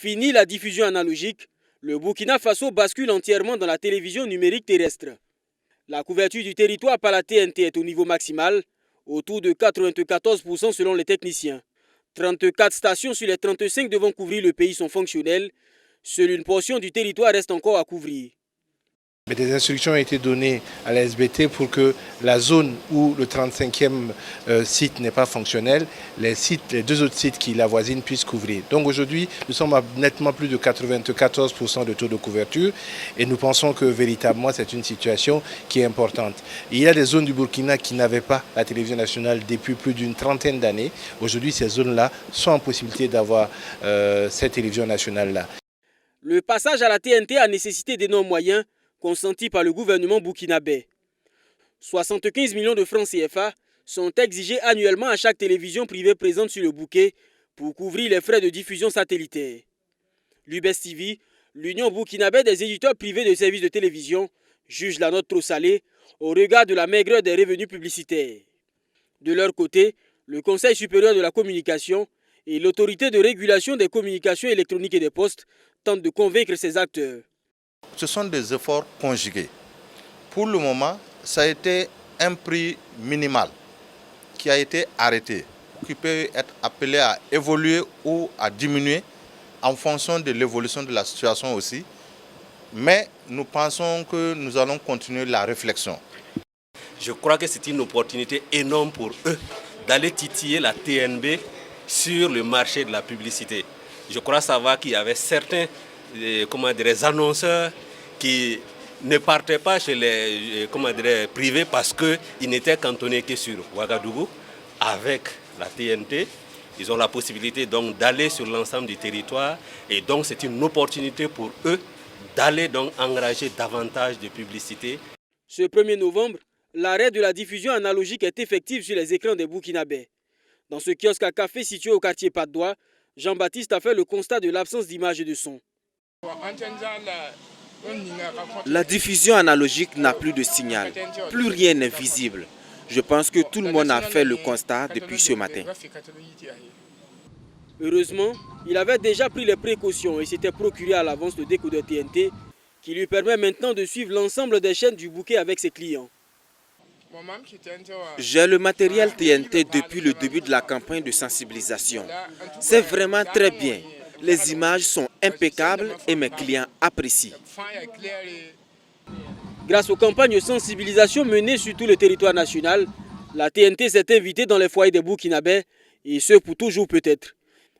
Fini la diffusion analogique, le Burkina Faso bascule entièrement dans la télévision numérique terrestre. La couverture du territoire par la TNT est au niveau maximal, autour de 94% selon les techniciens. 34 stations sur les 35 devant couvrir le pays sont fonctionnelles. Seule une portion du territoire reste encore à couvrir. Mais des instructions ont été données à la SBT pour que la zone où le 35e site n'est pas fonctionnel, les deux autres sites qui l'avoisinent puissent couvrir. Donc aujourd'hui, nous sommes à nettement plus de 94% de taux de couverture et nous pensons que véritablement c'est une situation qui est importante. Il y a des zones du Burkina qui n'avaient pas la télévision nationale depuis plus d'une trentaine d'années. Aujourd'hui, ces zones-là sont en possibilité d'avoir cette télévision nationale-là. Le passage à la TNT a nécessité d'énormes moyens consentis par le gouvernement burkinabé. 75 millions de francs CFA sont exigés annuellement à chaque télévision privée présente sur le bouquet pour couvrir les frais de diffusion satellitaire. L'UBS TV, l'Union burkinabé des éditeurs privés de services de télévision, juge la note trop salée au regard de la maigreur des revenus publicitaires. De leur côté, le Conseil supérieur de la communication et l'autorité de régulation des communications électroniques et des postes tentent de convaincre ces acteurs. Ce sont des efforts conjugués. Pour le moment, ça a été un prix minimal qui a été arrêté, qui peut être appelé à évoluer ou à diminuer en fonction de l'évolution de la situation aussi. Mais nous pensons que nous allons continuer la réflexion. Je crois que c'est une opportunité énorme pour eux d'aller titiller la TNB sur le marché de la publicité. Je crois savoir qu'il y avait certains des annonceurs qui ne partaient pas chez les privés parce qu'ils n'étaient cantonnés que sur Ouagadougou. Avec la TNT, ils ont la possibilité donc d'aller sur l'ensemble du territoire et donc c'est une opportunité pour eux d'aller donc engager davantage de publicité. Ce 1er novembre, l'arrêt de la diffusion analogique est effectif sur les écrans des Burkinabés. Dans ce kiosque à café situé au quartier Patte-d'Oie, Jean-Baptiste a fait le constat de l'absence d'image et de son. La diffusion analogique n'a plus de signal, plus rien n'est visible. Je pense que tout le monde a fait le constat depuis ce matin. Heureusement, il avait déjà pris les précautions et s'était procuré à l'avance le décodeur TNT qui lui permet maintenant de suivre l'ensemble des chaînes du bouquet avec ses clients. J'ai le matériel TNT depuis le début de la campagne de sensibilisation. C'est vraiment très bien. Les images sont impeccables et mes clients apprécient. Grâce aux campagnes de sensibilisation menées sur tout le territoire national, la TNT s'est invitée dans les foyers des Burkinabés, et ce pour toujours peut-être.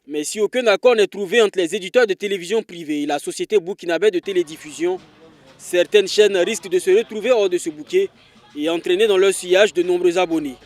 Mais si aucun accord n'est trouvé entre les éditeurs de télévision privée et la société burkinabé de télédiffusion, certaines chaînes risquent de se retrouver hors de ce bouquet et entraîner dans leur sillage de nombreux abonnés.